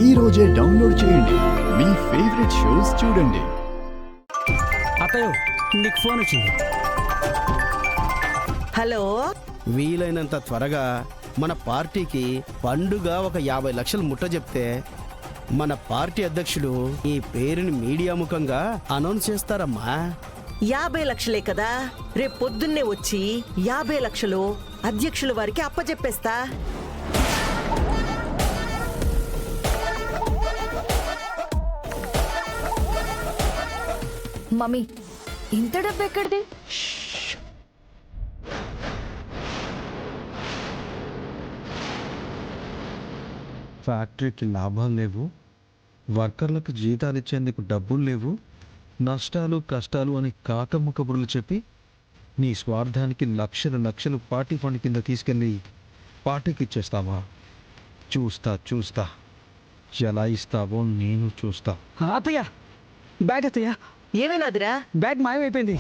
ఈ రోజే డౌన్లోడ్ చేయండి. మీ ఫేవరెట్ షోస్ చూడండి. అత్తయ్య నీకు ఫోన్ వచ్చింది. హలో. వీలైనంత త్వరగా మన పార్టీకి పండుగ ఒక 50 లక్షలు ముట్ట చెప్తే మన పార్టీ అధ్యక్షుడు ఈ పేరుని మీడియా ముఖంగా అనౌన్స్ చేస్తారమ్మా. 50 లక్షలే కదా, రేపు పొద్దున్నే వచ్చి 50 లక్షలు అధ్యక్షుల వారికి అప్పచెప్పేస్తా. మమ్మీ, ఇంత డబ్బు ఎక్కడిది? ఫ్యాక్టరీకి లాభాలు లేవు, వర్కర్లకు జీతాలు ఇచ్చేందుకు డబ్బులు లేవు, నష్టాలు కష్టాలు అని కాకమ్మ కబుర్లు చెప్పి నీ స్వార్థానికి లక్షలు లక్షలు పార్టీ ఫండ్ కింద తీసుకెళ్ళి పార్టీకి ఇచ్చేస్తావా? చూస్తా చూస్తా ఎలా ఇస్తావో నేను చూస్తా. అత్తయ్య బ్యాగ్, అత్తయ్య ఏమైనాదిరా? బ్యాగ్ మాయమైపోయింది.